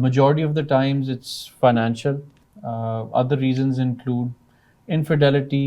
majority of the times it's financial. Other reasons include infidelity,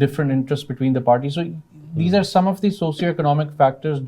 different interests between the parties. So these are some of the socio-economic factors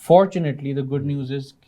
Fortunately, the good news is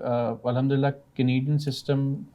alhamdulillah Canadian system,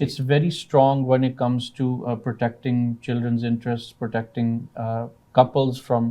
it's very strong when it comes to protecting children's interests, protecting couples from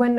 when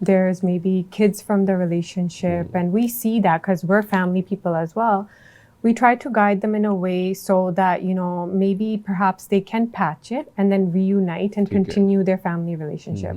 there's maybe kids from the relationship, and we see that because we're family people as well. We try to guide them in a way so that maybe perhaps they can patch it and then reunite and continue their family relationship.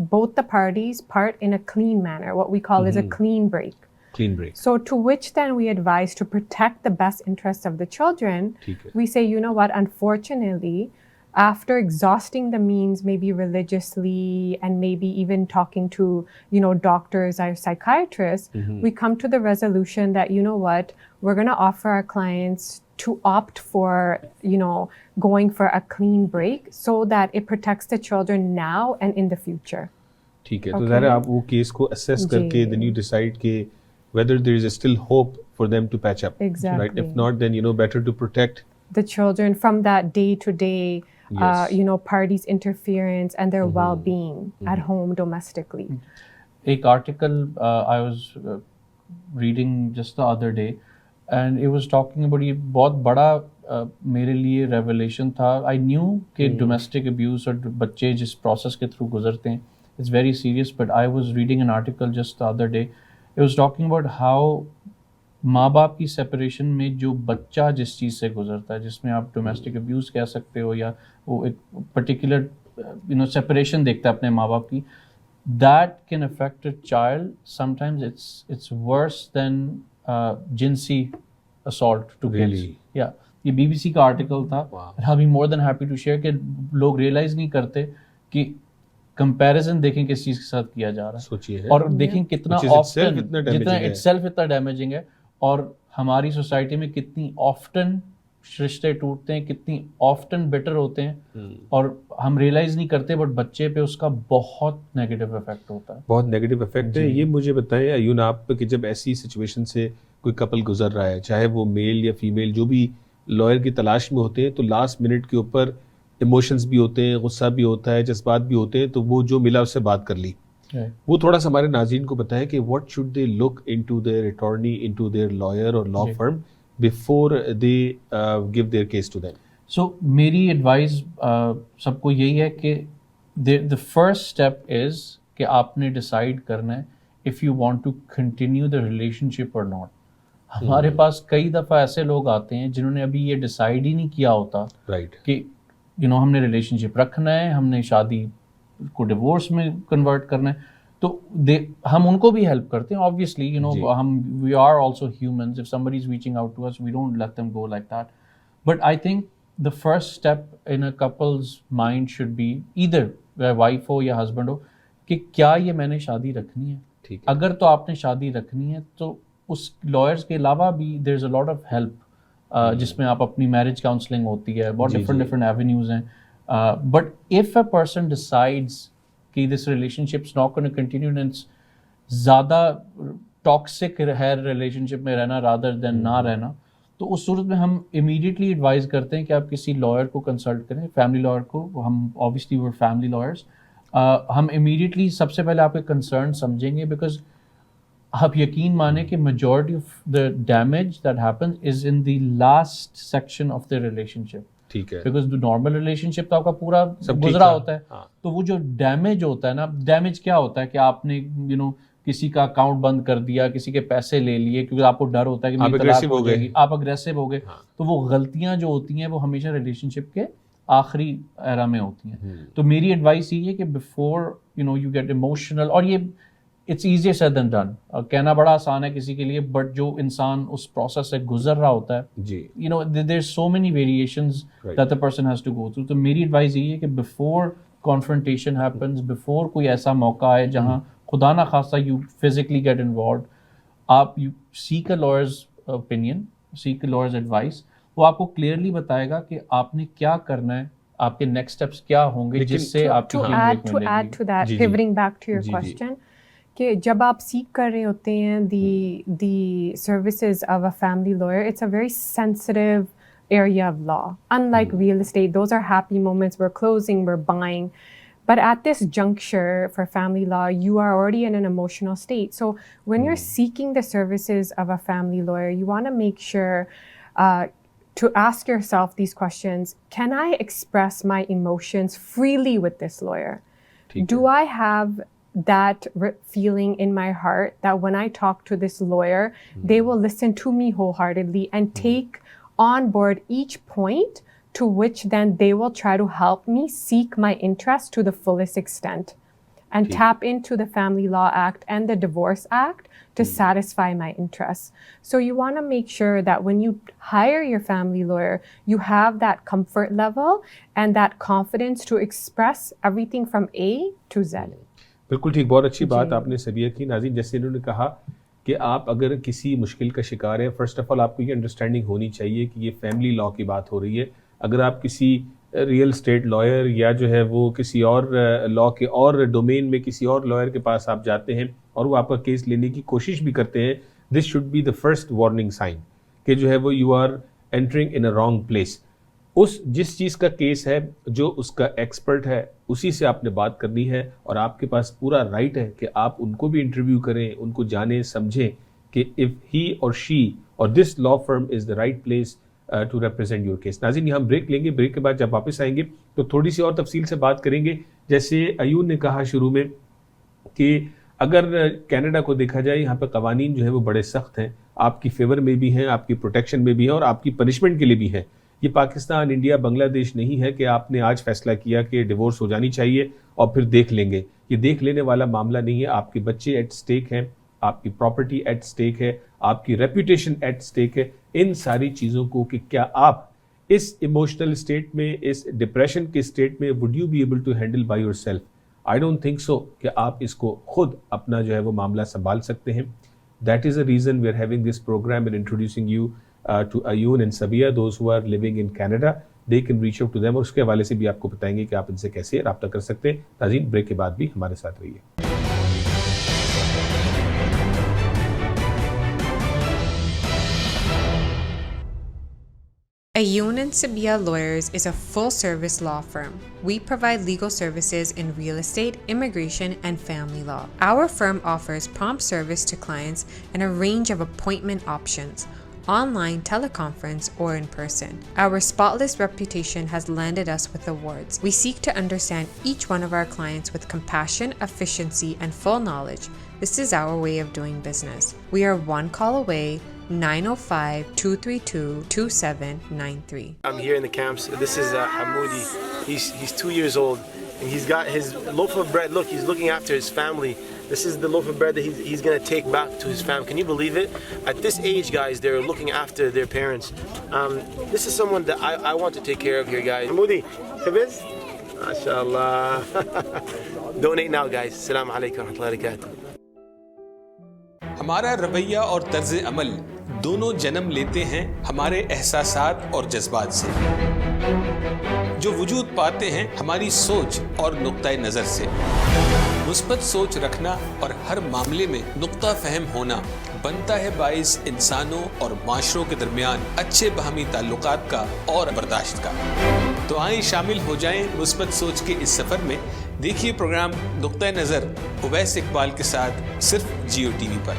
both the parties part in a clean manner. What we call is a clean break. Clean break. So to which then we advise to protect the best interests of the children. We say, you know what, unfortunately, after exhausting the means, maybe religiously and maybe even talking to, doctors or psychiatrists, we come to the resolution that, we're going to offer our clients to opt for, going for a clean break so that it protects the children now and in the future. ٹھیک ہے, تو ظاہر ہے آپ وہ case کو assess کر کے then you decide کہ whether there is still hope for them to patch up. Exactly. Right? If not, then better to protect the children from that day-to-day, Yes. parties' interference and their well-being at home domestically. ایک article I was reading just the other day and it was talking about, یہ بہت بڑا میرے لیے revelation تھا. I knew کہ domestic abuse اور بچے جس پروسیس کے تھرو گزرتے ہیں it's very serious, but I was reading an article just the other day. It was talking about how ماں باپ کی سیپریشن میں جو بچہ جس چیز سے گزرتا ہے, جس میں آپ ڈومیسٹک ابیوز کہہ سکتے ہو یا وہ ایک پرٹیکولر سیپریشن دیکھتا ہے اپنے ماں باپ کی, that can affect a child. Sometimes it's worse than جنسی assault to kids. Really? Yeah. یہ BBC کا آرٹیکل تھا. I'll be more than happy to share کہ لوگ ریئلائز نہیں کرتے کہ کمپیریزن دیکھیں کس چیز کے ساتھ کیا جا رہا ہے, سوچیے اور دیکھیں کتنا آفٹن, جتنا اٹ سیلف اتنا ڈیمیجنگ ہے, اور ہماری سوسائٹی میں کتنی آفٹن رشتے ٹوٹتے ہیں, کتنی آفٹن بیٹر ہوتے ہیں, اور ہم ریئلائز نہیں کرتے, بٹ بچے پہ اس کا بہت نیگیٹو افیکٹ ہوتا ہے. بہت نیگیٹو افیکٹ ہے. یہ مجھے بتائیں ایون آپ کہ جب ایسی سچویشن سے کوئی کپل گزر رہا ہے, چاہے وہ میل یا فیمیل, جو بھی لائر کی تلاش میں ہوتے ہیں, تو لاسٹ منٹ کے اوپر ایموشنز بھی ہوتے ہیں, غصہ بھی ہوتا ہے, جذبات بھی ہوتے ہیں, تو وہ جو ملا اس سے بات کر لی. وہ تھوڑا سا ہمارے ناظرین کو بتائیں کہ what should they look into their attorney, into their lawyer اور law firm before they give their case to them. So میری ایڈوائز سب کو یہی ہے کہ the first step is کہ آپ نے ڈیسائیڈ کرنا ہے if you want to continue the relationship or not. ہمارے پاس کئی دفعہ ایسے لوگ آتے ہیں جنہوں نے ابھی یہ ڈیسائیڈ ہی نہیں کیا ہوتا کہ ہم نے ریلیشن شپ رکھنا ہے, ہم نے شادی کو ڈیورس میں کنورٹ کرنا ہے, تو ہم ان کو بھی ہیلپ کرتے ہیں obviously, ہم we are also humans. If somebody is reaching out to us, we don't let them go like that. But I think the first step in a couple's mind should be either wife ہو یا husband ہو کہ کیا یہ میں نے شادی رکھنی ہے. اگر تو آپ نے شادی رکھنی ہے تو اس لائرس کے علاوہ بھی there is a lot of help جس میں آپ اپنی میرج کاؤنسلنگ ہوتی ہے, بہت ڈفرینٹ ایونیوز ہیں. But if a person decides کہ this relationship is not gonna continue and زیادہ ٹاکسک ہے ریلیشن شپ میں رہنا رادر دین نہ رہنا, تو اس صورت میں ہم امیڈیٹلی ایڈوائز کرتے ہیں کہ آپ کسی لائر کو کنسلٹ کریں, فیملی لائر کو. ہم obviously we're family lawyers. ہم امیڈیٹلی سب سے پہلے آپ کے کنسرن سمجھیں گے, بیکاز آپ یقین مانیں کہ majority of the damage that happens is in the last section of the relationship. ٹھیک ہے, بیکاز نارمل ریلیشن شپ تو آپ کا پورا گزرا ہوتا ہے, تو وہ جو ڈیمیج ہوتا ہے نا, ڈیمیج کیا ہوتا ہے کہ آپ نے کسی کا اکاؤنٹ بند کر دیا, کسی کے پیسے لے لیے کیونکہ آپ کو ڈر ہوتا ہے کہ میری طلاق ہو جائے گی, آپ اگریسو ہو گئے, تو وہ غلطیاں جو ہوتی ہیں وہ ہمیشہ ریلیشن شپ کے آخری ایرا میں ہوتی ہیں. تو میری ایڈوائس یہ ہے کہ بفور یو گیٹ ایموشنل, اور یہ it's easier said than done, کہنا بڑا آسان ہے کسی کے لیے, بٹ جو انسان اس پروسیس سے گزر رہا ہوتا ہے, there so many variations that the person has to go through. تو میری ایڈوائز یہ ہے کہ بفور confrontation happens, بفور کوئی ایسا موقع آئے جہاں خدا نہ خواستہ you physically get involved, آپ you seek a lawyer's opinion, seek a lawyer's advice. وہ آپ کو کلیئرلی بتائے گا کہ آپ نے کیا کرنا ہے, آپ کے نیکسٹ اسٹیپس کیا ہوں گے, جس سے آپ to add to that, pivoting back to your question, کہ جب آپ سیکھ کر رہے ہوتے ہیں the services of a family lawyer, it's a very sensitive area of law. Unlike real estate, those are happy moments, we're closing, we're buying. But at this juncture for family law, you are already in an emotional state. So when you're seeking the services of a family lawyer, you want to make sure to ask yourself these questions. Can I express my emotions freely with this lawyer? Do I have that feeling in my heart that when I talk to this lawyer, they will listen to me wholeheartedly and take on board each point, to which then they will try to help me seek my interest to the fullest extent. and tap into the Family Law Act and the Divorce Act to satisfy my interests. So you want to make sure that when you hire your family lawyer, you have that comfort level and that confidence to express everything from A to Z. بالکل ٹھیک, بہت اچھی بات آپ نے سبیہ کی. ناظرین, جیسے انہوں نے کہا کہ آپ اگر کسی مشکل کا شکار ہیں, فرسٹ آف آل آپ کو یہ انڈرسٹینڈنگ ہونی چاہیے کہ یہ فیملی لا کی بات ہو رہی ہے. اگر آپ کسی ریئل اسٹیٹ لائر یا جو ہے وہ کسی اور لا کے اور ڈومین میں کسی اور لائر کے پاس آپ جاتے ہیں اور وہ آپ کا کیس لینے کی کوشش بھی کرتے ہیں, this should be the first warning sign کہ جو ہے وہ you are entering in a wrong place. جس چیز کا کیس ہے, جو اس کا ایکسپرٹ ہے, اسی سے آپ نے بات کرنی ہے, اور آپ کے پاس پورا رائٹ ہے کہ آپ ان کو بھی انٹرویو کریں, ان کو جانیں سمجھیں کہ if he or she or this law firm is the right place to represent your case. ناظرین, یہاں بریک لیں گے, بریک کے بعد جب واپس آئیں گے تو تھوڑی سی اور تفصیل سے بات کریں گے. جیسے ایون نے کہا شروع میں کہ اگر کینیڈا کو دیکھا جائے, یہاں پہ قوانین جو ہے وہ بڑے سخت ہیں, آپ کی فیور میں بھی ہیں, آپ کی پروٹیکشن میں بھی ہیں, اور آپ کی پنشمنٹ کے لیے بھی ہیں. یہ پاکستان, انڈیا, بنگلہ دیش نہیں ہے کہ آپ نے آج فیصلہ کیا کہ ڈیورس ہو جانی چاہیے اور پھر دیکھ لیں گے. یہ دیکھ لینے والا معاملہ نہیں ہے. آپ کے بچے ایٹ سٹیک ہیں, آپ کی پراپرٹی ایٹ سٹیک ہے, آپ کی ریپوٹیشن ایٹ سٹیک ہے. ان ساری چیزوں کو کہ کیا آپ اس ایموشنل سٹیٹ میں, اس ڈپریشن کے سٹیٹ میں would you be able to handle by yourself? I don't think so کہ آپ اس کو خود اپنا جو ہے وہ معاملہ سنبھال سکتے ہیں. That is the reason we are having this program and introducing you to Ayun and Sabia, those who are living in Canada. They can reach out to them, اور اس کے حوالے سے بھی آپ کو بتائیں گے کہ آپ ان سے کیسے رابطہ کر سکتے ہیں. ناظرین, بریک کے بعد بھی ہمارے ساتھ رہیے. Ayun and Sabia Lawyers is a full-service law firm. We provide legal services in real estate, immigration, and family law. Our firm offers prompt service to clients and a range of appointment options, online, teleconference, or in person. Our spotless reputation has landed us with awards. We seek to understand each one of our clients with compassion, efficiency, and full knowledge. This is our way of doing business. We are one call away. 905-232-2793. I'm here in the camps. This is Hamoudi. He's 2 years old, and he's got his loaf of bread. Look, he's looking after his family. This is the loaf of bread that he's going to take back to his family. Can you believe it? At this age, guys, they're looking after their parents. This is someone that I want to take care of here, guys. Hamoudi, Khabiz? MashaAllah. Donate now, guys. Assalamu alaikum wa rahmatullahi wa barakatuh. ہمارا رویہ اور طرز عمل دونوں جنم لیتے ہیں ہمارے احساسات اور جذبات سے, جو وجود پاتے ہیں ہماری سوچ اور نقطہ نظر سے. مثبت سوچ رکھنا اور ہر معاملے میں نقطہ فہم ہونا بنتا ہے باعث انسانوں اور معاشروں کے درمیان اچھے باہمی تعلقات کا اور برداشت کا. تو آئیں شامل ہو جائیں مثبت سوچ کے اس سفر میں. دیکھیے پروگرام نقطہ نظر اویس اقبال کے ساتھ صرف جیو ٹی وی پر.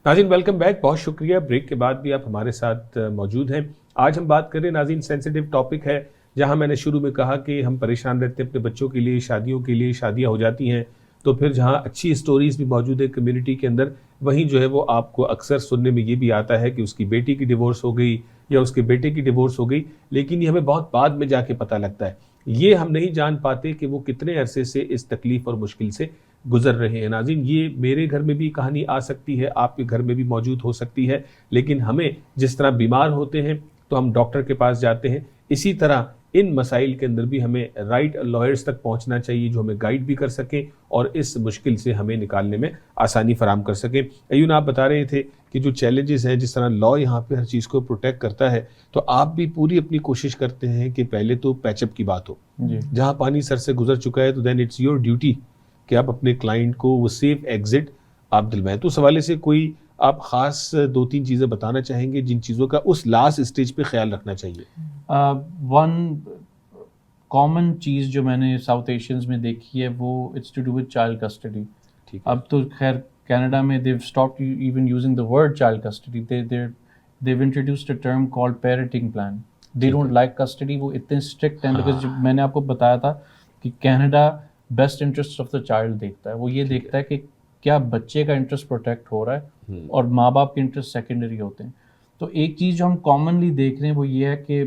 ناظرین, ویلکم بیک, بہت شکریہ. بریک کے بعد بھی آپ ہمارے ساتھ موجود ہیں. آج ہم بات کر رہے ہیں ناظرین, سینسیٹیو ٹاپک ہے, جہاں میں نے شروع میں کہا کہ ہم پریشان رہتے ہیں اپنے بچوں کے لیے, شادیوں کے لیے. شادیاں ہو جاتی ہیں تو پھر جہاں اچھی سٹوریز بھی موجود ہے کمیونٹی کے اندر, وہیں جو ہے وہ آپ کو اکثر سننے میں یہ بھی آتا ہے کہ اس کی بیٹی کی ڈیورس ہو گئی یا اس کے بیٹے کی ڈیورس ہو گئی, لیکن یہ ہمیں بہت بعد میں جا کے پتہ لگتا ہے. یہ ہم نہیں جان پاتے کہ وہ کتنے عرصے سے اس تکلیف اور مشکل سے گزر رہے ہیں. ناظرین, یہ میرے گھر میں بھی کہانی آ سکتی ہے, آپ کے گھر میں بھی موجود ہو سکتی ہے, لیکن ہمیں جس طرح بیمار ہوتے ہیں تو ہم ڈاکٹر کے پاس جاتے ہیں, اسی طرح ان مسائل کے اندر بھی ہمیں رائٹ لائرز تک پہنچنا چاہیے جو ہمیں گائیڈ بھی کر سکیں اور اس مشکل سے ہمیں نکالنے میں آسانی فراہم کر سکیں. ایون, آپ بتا رہے تھے کہ جو چیلنجز ہیں, جس طرح لا یہاں پہ ہر چیز کو پروٹیکٹ کرتا ہے, تو آپ بھی پوری اپنی کوشش کرتے ہیں کہ پہلے تو پیچ اپ کی بات ہو. جہاں پانی سر سے گزر چکا ہے تو دین اٹس یور ڈیوٹی کہ آپ اپنے کلائنٹ کو وہ سیف ایگزٹ آپ دلوائیں. تو اس حوالے سے کوئی آپ خاص 2-3 چیزیں بتانا چاہیں گے جن چیزوں کا اس لاسٹ اسٹیج پہ خیال رکھنا چاہیے؟ ون کامن چیز جو میں نے ساؤتھ ایشینز میں دیکھی ہے وہ it's to do with child custody. اب تو خیر کینیڈا میں they stopped even using the word child custody. They introduced a term called parenting plan. They don't like custody. وہ اتنے اسٹرکٹ ہیں بیکاز میں نے آپ کو بتایا تھا کہ Canada best interest of the child دیکھتا ہے. وہ یہ دیکھتا ہے کہ کیا بچے کا انٹرسٹ پروٹیکٹ ہو رہا ہے اور ماں باپ کے انٹرسٹ سیکنڈری ہوتے ہیں. تو ایک چیز جو ہم کامنلی دیکھ رہے ہیں وہ یہ ہے کہ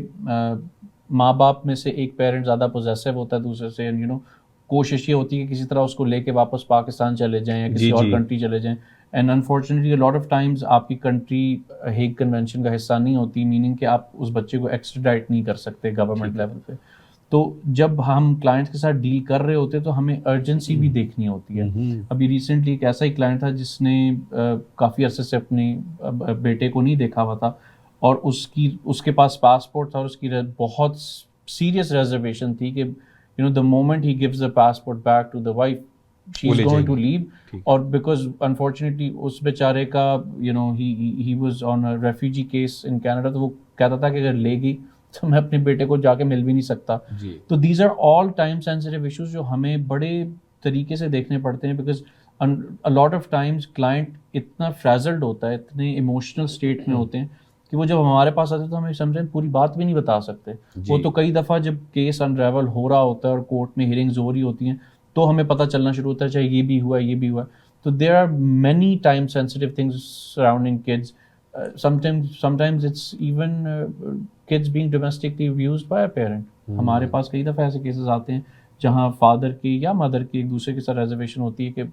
ماں باپ میں سے ایک پیرنٹ زیادہ پوزیسو ہوتا ہے دوسرے سے, کوشش یہ ہوتی ہے کہ کسی طرح اس کو لے کے واپس پاکستان چلے جائیں یا کسی اور کنٹری چلے جائیں. And unfortunately lot of Times آپ کی کنٹری ہیگ کنونشن کا حصہ نہیں ہوتی, میننگ کہ آپ اس بچے کو ایکسٹریڈائٹ نہیں کر سکتے گورنمنٹ لیول پہ. تو جب ہم کلائنٹس کے ساتھ ڈیل کر رہے ہوتے تو ہمیں ارجنسی بھی دیکھنی ہوتی ہے. ابھی ریسنٹلی ایک ایسا ہی کلائنٹ تھا جس نے کافی عرصے سے اپنے بیٹے کو نہیں دیکھا ہوا تھا, اور اس کے پاس پاسپورٹ تھا, اور اس کی بہت سیریس ریزرویشن تھی کہ the moment he gives the passport back to the wife, she's going to leave. اور because unfortunately اس بیچارے کا he was on a refugee case in Canada, تو وہ کہتا تھا کہ اگر لے گئی تو میں اپنے بیٹے کو جا کے مل بھی نہیں سکتا. تو these are all time sensitive issues جو ہمیں بڑے طریقے سے دیکھنے پڑتے ہیں, because a lot of times client اتنا frazzled ہوتا ہے, اتنے emotional state میں ہوتے ہیں کہ وہ جب ہمارے پاس آتے تو ہمیں سمجھیں پوری بات بھی نہیں بتا سکتے. وہ تو کئی دفعہ جب کیس انریول ہو رہا ہوتا ہے اور کورٹ میں ہیئرنگز ہو رہی ہوتی ہیں تو ہمیں پتہ چلنا شروع ہوتا ہے چاہے یہ بھی ہوا یہ بھی ہوا. تو there are many time sensitive things surrounding kids. sometimes it's even kids being domestically abused by a parent. ہمارے پاس کئی دفعہ ایسے کیسز آتے ہیں جہاں فادر کی یا مدر کی ایک دوسرے کے ساتھ ریزرویشن ہوتی ہے کہ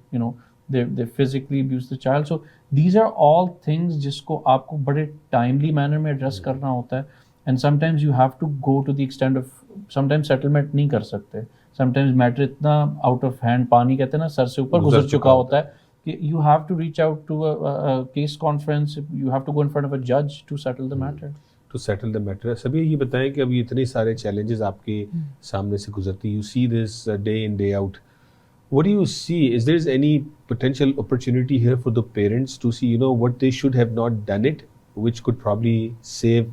they physically abuse the child. So these are all things جس کو آپ کو بڑے timely manner میں address کرنا ہوتا ہے. And sometimes you have to go to the extent of sometimes settlement نہیں کر سکتے. Sometimes matter اتنا out of hand, پانی کہتے ہیں نا, سر سے اوپر گزر چکا ہوتا ہے کہ you have to reach out to a case conference, you have to go in front of a judge to settle the matter. To settle the matter. سبھی یہ بتائیں کہ ابھی اتنے سارے challenges آپ کے سامنے سے گزرتی, you see this day in day out. What do you see? Is there any potential opportunity here for the parents to see, what they should have not done it, which could probably save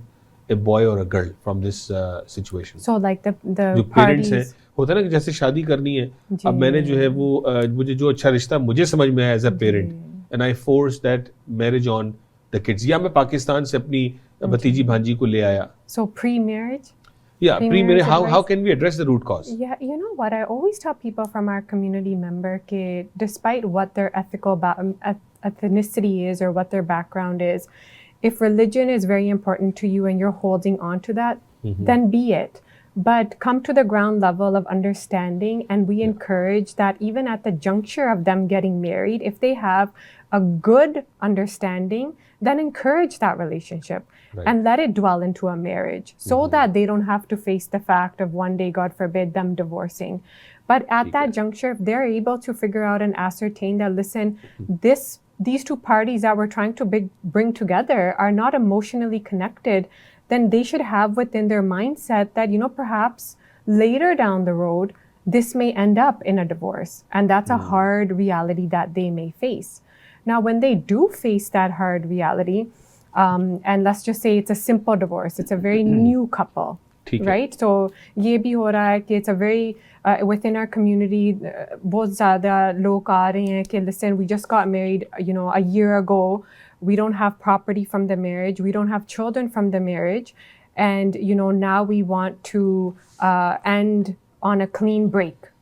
a boy or a girl from this situation? So like the جو parents ہیں, ہوتا ہے نا کہ جیسے شادی کرنی ہے, اب میں نے جو ہے وہ مجھے جو اچھا رشتہ مجھے سمجھ میں آیا as a parent, and I forced that marriage on the kids. یا میں پاکستان سے اپنی بھتیجی بھانجی کو لے آیا. So pre-marriage? Yeah, pre-marriage. How can we address the root cause? Yeah, you know what? I always tell people from our community member that despite what their ethnicity is or what their background is, if religion is very important to you and you're holding on to that, then be it. But come to the ground level of understanding, and we encourage that even at the juncture of them getting married, if they have a good understanding, then encourage that relationship. Right. And let it dwell into a marriage so that they don't have to face the fact of one day, God forbid, them divorcing. But at that juncture, if they're able to figure out and ascertain that, listen, these two parties that we're trying to bring together are not emotionally connected, then they should have within their mindset that, perhaps later down the road, this may end up in a divorce. And that's a hard reality that they may face. Now, when they do face that hard reality, and let's just say it's a simple divorce, it's a very new couple, right? So یہ بھی ہو رہا ہے کہ it's a very within our community بہت زیادہ لوگ آ رہے ہیں کہ listen, we just got married a year ago, we don't have property from the marriage, we don't have children from the marriage, and now we want to end on a clean break.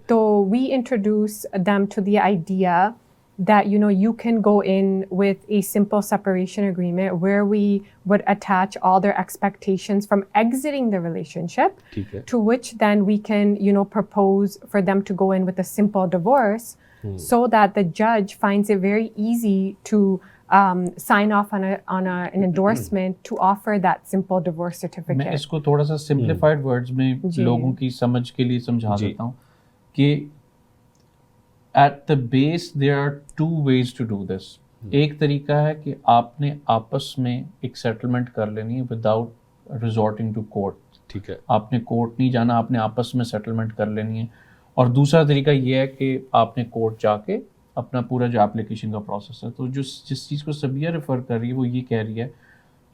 So we introduce them to the idea that you can go in with a simple separation agreement where we would attach all their expectations from exiting the relationship, to which then we can propose for them to go in with a simple divorce, so that the judge finds it very easy to sign off on an endorsement to offer that simple divorce certificate. میں اس کو تھوڑا سا simplified words میں لوگوں کی سمجھ کے لیے سمجھا دیتا ہوں کہ at the base there are two ways to do this. ایک طریقہ ہے کہ آپ نے آپس میں ایک سیٹلمنٹ کر لینی ہے without resorting to court. ٹھیک ہے, آپ نے کورٹ نہیں جانا, آپ نے آپس میں سیٹلمنٹ کر لینی ہے. اور دوسرا طریقہ یہ ہے کہ آپ نے کورٹ جا کے اپنا پورا جو اپلیکیشن کا پروسیس ہے, تو جس چیز کو سبیہ ریفر کر رہی ہے وہ یہ کہہ رہی ہے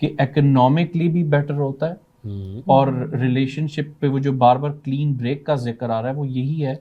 کہ اکنامکلی بھی بیٹر ہوتا ہے, اور ریلیشن شپ پہ وہ جو بار بار کلین بریک کا ذکر آ رہا ہے وہ یہی ہے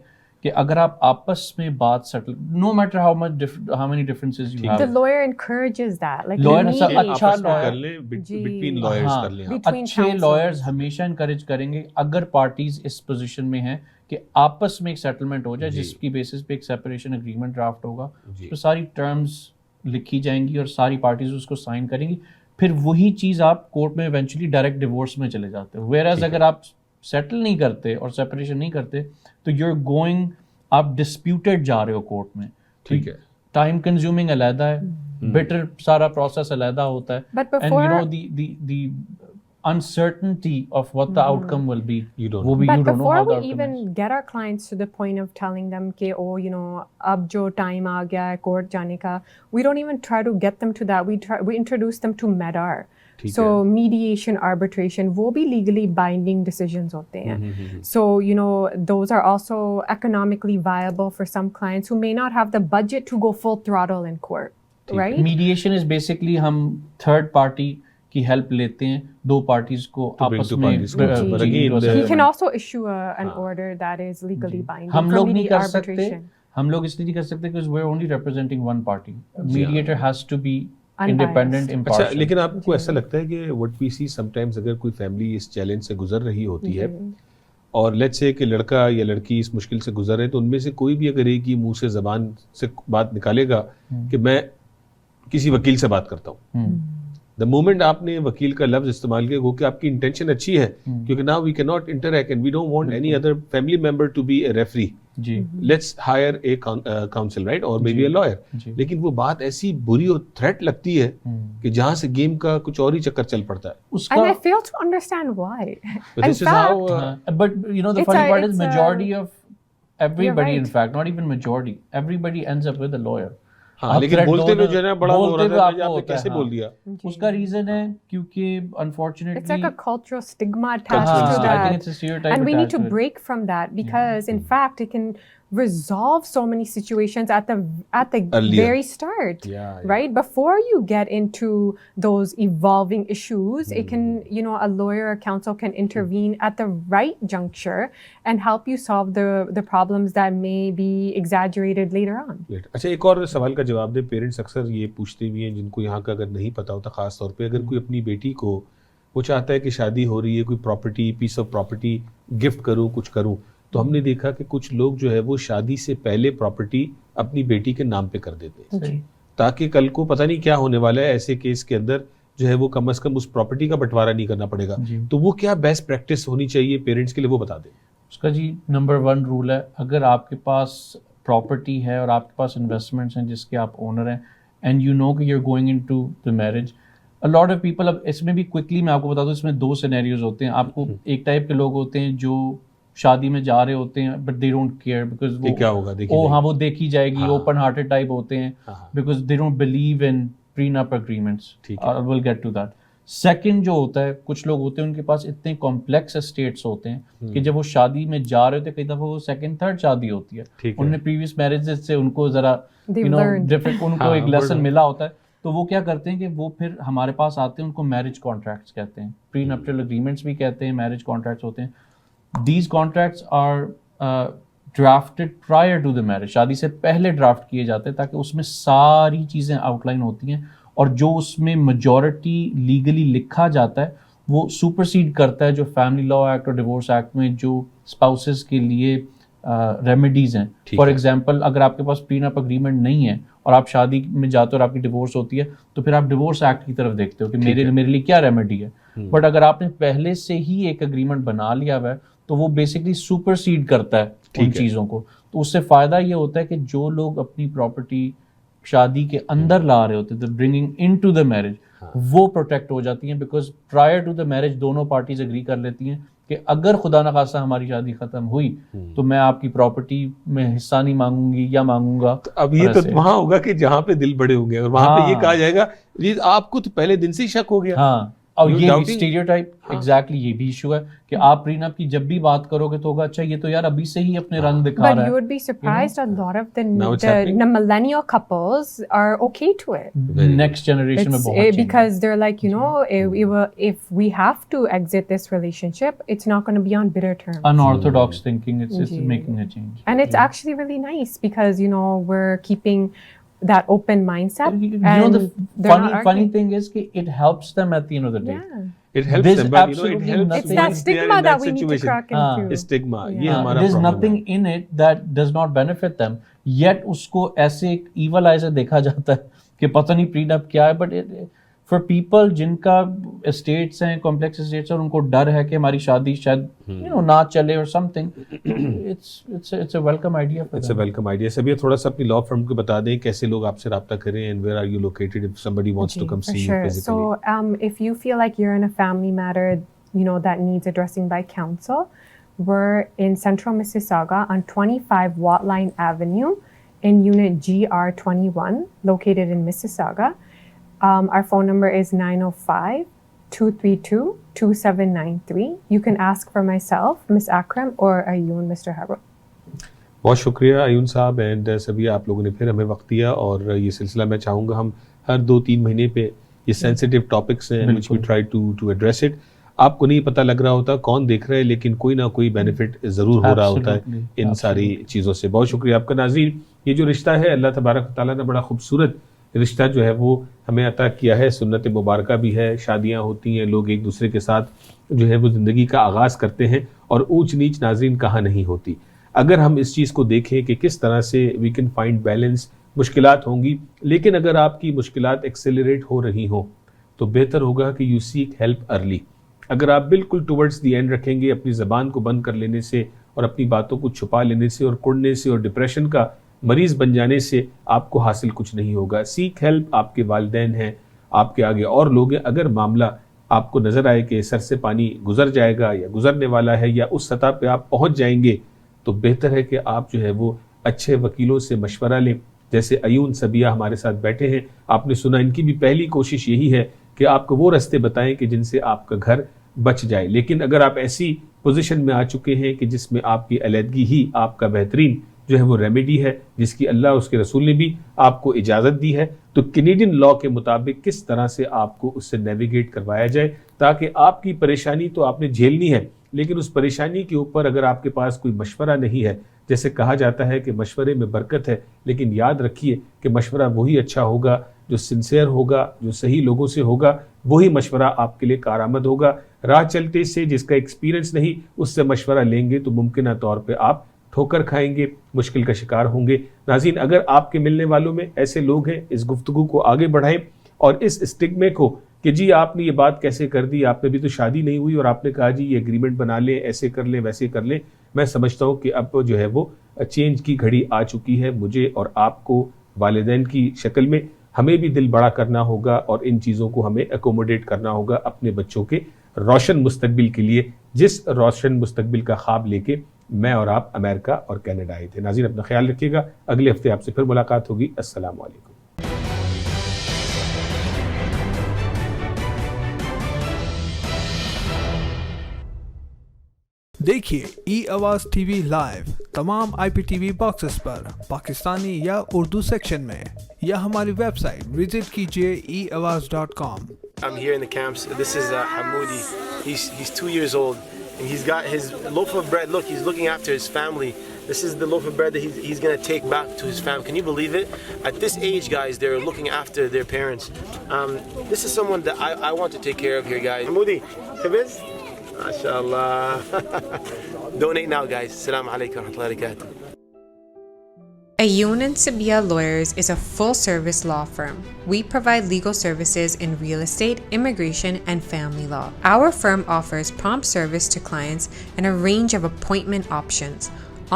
کہ کہ اگر آپ آپس میں بات settle, no matter how many differences you have, The lawyer encourages that. Like Lawyer the sub mediation. اچھا آپس میں lawyer- کر لیں, between lawyers ہاں, کر لیں. Between اچھے counsels. لائرز ہمیشہ انکریج کریں گے اگر پارٹیز اس پوزیشن میں ہیں کہ آپس میں ایک سیٹلمنٹ ہو جائے جس کی بیسس پہ ایک سیپریشن اگریمنٹ ڈرافٹ ہوگا, اس پہ ساری ٹرمز لکھی جائیں گی اور ساری پارٹیز اس کو سائن کریں گی, پھر وہی چیز آپ کورٹ میں ایونچولی ڈائریکٹ ڈیورس میں چلے جاتے ہیں. ویئر اگر آپ سیٹل نہیں کرتے اور سیپریشن نہیں کرتے تو یو آر گوئنگ, آپ ڈسپیوٹیڈ جا رہے ہو کورٹ میں. ٹھیک ہے, ٹائم کنزیومنگ علیحدہ ہے, بیٹر سارا پروسیس علیحدہ ہوتا ہے, But and before- you know the uncertainty of what the outcome will be, You don't وہ بھی But you don't know before how the we outcome even is. get our clients to the point of telling them کہ oh you know اب جو time آ گیا ہے court جانے کا, we don't even try to get them to that. We introduce them to MEDAR. So mediation, arbitration, وہ بھی legally binding decisions ہوتے ہیں. So you know those are also economically viable for some clients who may not have the budget to go full throttle in court, right? Mediation is basically ہم third party کی help لیتے ہیں دو parties کو آپس میں. He can also issue an order that is legally binding. ہم لوگ نہیں کر سکتے, arbitration. ہم لوگ اس لیے نہیں کر سکتے because we're only representing one party. Mediator has to be independent, اچھا, impartial. لیکن آپ کو ایسا لگتا ہے کہ what we see sometimes اگر کوئی فیملی اس چیلنج سے گزر رہی ہوتی ہے اور لیٹس سے کہ لڑکا یا لڑکی اس مشکل سے گزر رہے, تو ان میں سے کوئی بھی اگر ایک ہی منہ سے زبان سے بات نکالے گا کہ میں کسی وکیل سے بات کرتا ہوں, دا مومنٹ آپ نے وکیل کا لفظ استعمال کیا, وہ کہ آپ کی انٹینشن اچھی ہے کیونکہ now we cannot interact and we don't want any other family member to be a referee. G, Let's hire a counsel, right, or maybe a lawyer. لیکن وہ بات ایسی بری اور تھریٹ لگتی ہے کہ جہاں سے گیم کا کچھ اور ہی چکر چل پڑتا ہے. اس And کا I fail to understand why. But In this is how fact, but you know the It's funny a- part is it's a- majority of everybody, You're in right. fact not even majority, everybody ends up with a lawyer. ہاں, لیکن بولتے ہوئے جو ہے نا بڑا وہ ہو رہا ہے, آپ نے کیسے بول دیا. اس کا ریزن ہے کیونکہ unfortunately it's like a cultural stigma attached ہاں, to I think that. it's a stereotype And we need attached to to it. break from that because in fact it can resolve so many situations at the Earlier. very start. Yeah. Right before you get into those evolving issues, it can, you know, a lawyer or counsel can intervene at the right juncture and help you solve the problems that may be exaggerated later on. اچھا, ایک اور سوال کا جواب دیں. Parents اکثر یہ پوچھتے بھی ہیں جن کو یہاں کا اگر نہیں پتا ہوتا, خاص طور پہ اگر کوئی اپنی بیٹی کو وہ چاہتا ہے کہ شادی ہو رہی ہے, کوئی property, piece of property gift کروں, کچھ کروں, تو ہم نے دیکھا کہ کچھ لوگ جو ہے وہ شادی سے پہلے پراپرٹی اپنی بیٹی کے نام پہ کر دیتے ہیں تاکہ کل کو پتہ نہیں کیا ہونے والا ہے, ایسے کیس کے اندر جو ہے وہ کم از کم اس پراپرٹی کا بٹوارا نہیں کرنا پڑے گا. تو وہ کیا بیسٹ پریکٹس ہونی چاہیے پیرنٹس کے لیے, وہ بتا دیں. اس کا جی نمبر 1 رول ہے, اگر آپ کے پاس پراپرٹی ہے اور آپ کے پاس انویسٹمنٹس ہیں جس کے آپ اونر ہیں اینڈ یو نو کہ you are going into the marriage, a lot of people, اب اس میں بھی کوئکلی میں آپ کو بتا دوں, اس میں 2 سینیریوز ہوتے ہیں. آپ کو ایک ٹائپ کے لوگ ہوتے ہیں جو شادی میں جا رہے ہوتے ہیں but they don't care because وہ کیا ہوگا ہاں وہ دیکھی جائے گی, اوپن ہارٹیڈ ٹائپ ہوتے ہیں because they don't believe in prenup agreements. Will get to that. Second جو ہوتا ہے, کچھ لوگ ہوتے ہیں ان کے پاس اتنے کمپلیکس اسٹیٹس ہوتے ہیں کہ جب وہ شادی میں جا رہے ہوتے ہیں, کئی دفعہ وہ سیکنڈ تھرڈ شادی ہوتی ہے, انہوں نے پریویس میرجز سے ان کو ذرا یو نو ڈفرنٹ, ان کو ایک لیسن ملا ہوتا ہے, تو وہ کیا کرتے ہیں کہ وہ پھر ہمارے پاس آتے ہیں, ان کو میرج کانٹریکٹس کہتے ہیں, پری نپٹل اگریمنٹس بھی کہتے ہیں, میرج کانٹریکٹس ہوتے ہیں. These contracts are drafted prior to the marriage. شادی سے پہلے ڈرافٹ کیے جاتے ہیں تاکہ اس میں ساری چیزیں آؤٹ لائن ہوتی ہیں, اور جو اس میں میجورٹی لیگلی لکھا جاتا ہے وہ سپرسیڈ کرتا ہے جو فیملی لا ایکٹ اور ڈیورس ایکٹ میں جو اسپاؤسز کے لیے ریمیڈیز ہیں. فار ایگزامپل, اگر آپ کے پاس پرینپ اگریمنٹ نہیں ہے اور آپ شادی میں جاتے ہو اور آپ کی ڈیورس ہوتی ہے, تو پھر آپ ڈیورس ایکٹ کی طرف دیکھتے ہو کہ میرے لیے کیا ریمیڈی ہے. بٹ اگر آپ نے پہلے سے ہی ایک اگریمنٹ بنا لیا ہوا ہے تو وہ بیسکلی سپرسیڈ کرتا ہے ان چیزوں کو. تو اس سے فائدہ یہ ہوتا ہے کہ جو لوگ اپنی پراپرٹی شادی کے اندر لا رہے ہوتے ہیں, bringing into the marriage, وہ پروٹیکٹ ہو جاتی ہیں because prior to the marriage دونوں پارٹیز اگری کر لیتی ہیں کہ اگر خدا نخواستہ ہماری شادی ختم ہوئی تو میں آپ کی پراپرٹی میں حصہ نہیں مانگوں گی یا مانگوں گا. اب یہ تو وہاں ہوگا کہ جہاں پہ دل بڑے ہوں گے اور وہاں پہ یہ کہا جائے گا آپ کو تو پہلے دن سے ہی شک ہو گیا. ہاں, اور No یہ doubting. اسٹیریوٹائپ ایگزیکٹلی یہ بھی ایشو ہے کہ آپ پرینپ کی جب بھی بات کرو گے تو ہوگا اچھا یہ تو یار ابھی سے ہی اپنے رنگ دکھا But رہا you ہے. would be surprised, a lot of Now it's the happening. millennial couples are okay to it. Next generation میں It's, بہت change ہے. because they're like, you know, if we have to exit this relationship, it's not going to be on bitter terms. unorthodox thinking, it's G. making a change. And it's actually really nice because, you know, we're keeping that open mindset. You know, and the they're not funny arguing. thing is that it helps them at the end of the day. Yeah. It helps There's them, but you know, it absolutely helps nothing. It's that once they are stigma in that we need to situation. crack into. Stigma, یہ Yeah. ہمارا There's problem nothing ہے. in it that does not benefit them. Yet اس کو ایسے ایک evil آئی سے دیکھا جاتا ہے کہ پتہ نہیں پری ڈپ کیا ہے. بٹ فار پیپل جن کا اسٹیٹس ہیں کمپلیکس اسٹیٹس اور ان کو ڈر ہے کہ ہماری شادی شاید نہ چلے اور something, it's a welcome idea. It's a welcome idea. سبھی تھوڑا سا اپنی لاء فرم کو بتا دیں کیسے لوگ آپ سے رابطہ کریں and where are you located if somebody wants to come For see you sure. physically. So if you feel like you're in a family matter, you know, that needs addressing by counsel, we're in central Mississauga on 25 Watline Avenue in unit GR21, located in Mississauga. Our phone number is 905-232-2793. You can ask for myself, Ms. Akram, or Ayun, Mr. Harro. بہت شکریہ even صاحب and سبھی آپ لوگوں نے پھر ہمیں وقت دیا, اور یہ سلسلہ میں چاہوں گا ہم ہر 2-3 مہینے پہ یہ سینسیٹیو ٹاپکس ہیں which we try to address it. آپ کو نہیں پتہ لگ رہا ہوتا کون دیکھ رہا ہے, لیکن کوئی نہ کوئی بینیفٹ ضرور ہو رہا ہوتا ہے ان ساری چیزوں سے. بہت شکریہ آپ کا ناظرین. یہ جو رشتہ ہے اللہ تبارک و تعالیٰ نے بڑا خوبصورت رشتہ جو ہے وہ ہمیں عطا کیا ہے. سنت مبارکہ بھی ہے, شادیاں ہوتی ہیں, لوگ ایک دوسرے کے ساتھ جو ہے وہ زندگی کا آغاز کرتے ہیں, اور اونچ نیچ ناظرین کہاں نہیں ہوتی. اگر ہم اس چیز کو دیکھیں کہ کس طرح سے وی کین فائنڈ بیلنس, مشکلات ہوں گی, لیکن اگر آپ کی مشکلات ایکسیلریٹ ہو رہی ہوں تو بہتر ہوگا کہ یو سیک ہیلپ ارلی. اگر آپ بالکل ٹورڈز دی اینڈ رکھیں گے, اپنی زبان کو بند کر لینے سے اور اپنی باتوں کو چھپا لینے سے اور کڑنے سے اور ڈپریشن کا مریض بن جانے سے آپ کو حاصل کچھ نہیں ہوگا. Seek help. آپ کے والدین ہیں, آپ کے آگے اور لوگ ہیں. اگر معاملہ آپ کو نظر آئے کہ سر سے پانی گزر جائے گا یا گزرنے والا ہے یا اس سطح پہ آپ پہنچ جائیں گے, تو بہتر ہے کہ آپ جو ہے وہ اچھے وکیلوں سے مشورہ لیں. جیسے ایون سبیہ ہمارے ساتھ بیٹھے ہیں, آپ نے سنا ان کی بھی پہلی کوشش یہی ہے کہ آپ کو وہ راستے بتائیں کہ جن سے آپ کا گھر بچ جائے. لیکن اگر آپ ایسی پوزیشن میں آ چکے ہیں کہ جس میں آپ کی علیحدگی ہی آپ کا بہترین جو ہے وہ ریمیڈی ہے, جس کی اللہ اس کے رسول نے بھی آپ کو اجازت دی ہے, تو کینیڈین لاء کے مطابق کس طرح سے آپ کو اس سے نیویگیٹ کروایا جائے تاکہ آپ کی پریشانی تو آپ نے جھیلنی ہے, لیکن اس پریشانی کے اوپر اگر آپ کے پاس کوئی مشورہ نہیں ہے, جیسے کہا جاتا ہے کہ مشورے میں برکت ہے, لیکن یاد رکھیے کہ مشورہ وہی اچھا ہوگا جو سنسیئر ہوگا, جو صحیح لوگوں سے ہوگا, وہی مشورہ آپ کے لیے کارآمد ہوگا. راہ چلتے سے جس کا ایکسپیرینس نہیں اس سے مشورہ لیں گے تو ممکنہ طور پہ آپ ٹھوکر کھائیں گے, مشکل کا شکار ہوں گے. ناظرین, اگر آپ کے ملنے والوں میں ایسے لوگ ہیں, اس گفتگو کو آگے بڑھائیں اور اس اسٹگمے کو کہ جی آپ نے یہ بات کیسے کر دی, آپ نے بھی تو شادی نہیں ہوئی اور آپ نے کہا جی یہ ایگریمنٹ بنا لیں, ایسے کر لیں ویسے کر لیں. میں سمجھتا ہوں کہ اب جو ہے وہ چینج کی گھڑی آ چکی ہے. مجھے اور آپ کو والدین کی شکل میں ہمیں بھی دل بڑا کرنا ہوگا اور ان چیزوں کو ہمیں اکوموڈیٹ کرنا ہوگا اپنے بچوں کے روشن مستقبل کے لیے, جس روشن مستقبل کا خواب لے کے میں اور آپ امریکہ اور کینیڈا آئے تھے. ناظرین, اپنا خیال رکھیے گا. اگلے ہفتے آپ سے پھر ملاقات ہوگی. السلام علیکم. دیکھیے ای آواز ٹی وی لائیو تمام آئی پی ٹی وی باکسز پر پاکستانی یا اردو سیکشن میں, یا ہماری ویب سائٹ وزٹ کیجیے eawaz.com. I'm here in the camps. This is Hamoudi. He's 2 years old, and he's got his loaf of bread. Look, he's looking after his family. This is the loaf of bread that he's going to take back to his family. Can you believe it? At this age, guys, they're looking after their parents. This is someone that I want to take care of here, guys. Hamoudi, Habiz? MashaAllah. Donate now, guys. Assalamu alaikum wa rahmatullahi wa barakatuh. Ayun and Sabia Lawyers is a full-service law firm. We provide legal services in real estate, immigration, and family law. Our firm offers prompt service to clients and a range of appointment options,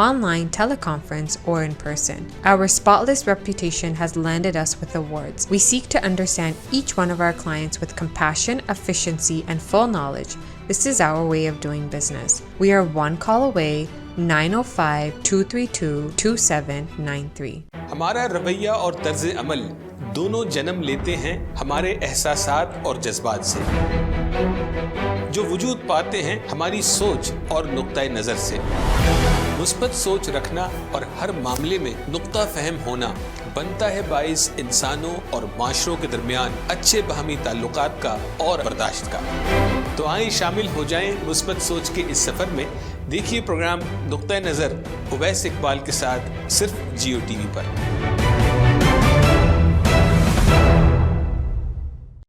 online, teleconference, or in person. Our spotless reputation has landed us with awards. We seek to understand each one of our clients with compassion, efficiency, and full knowledge. This is our way of doing business. We are one call away. 905-232-2793. ہمارا رویہ اور طرز عمل دونوں جنم لیتے ہیں ہمارے احساسات اور جذبات سے، جو وجود پاتے ہیں ہماری سوچ اور نقطۂ نظر سے۔ مثبت سوچ رکھنا اور ہر معاملے میں نقطہ فہم ہونا بنتا ہے باعث انسانوں اور معاشروں کے درمیان اچھے باہمی تعلقات کا اور برداشت کا۔ تو آئیں شامل ہو جائیں مثبت سوچ کے اس سفر میں۔ دیکھیے پروگرام نقطۂ نظر اویس اقبال کے ساتھ صرف جیو ٹی وی پر۔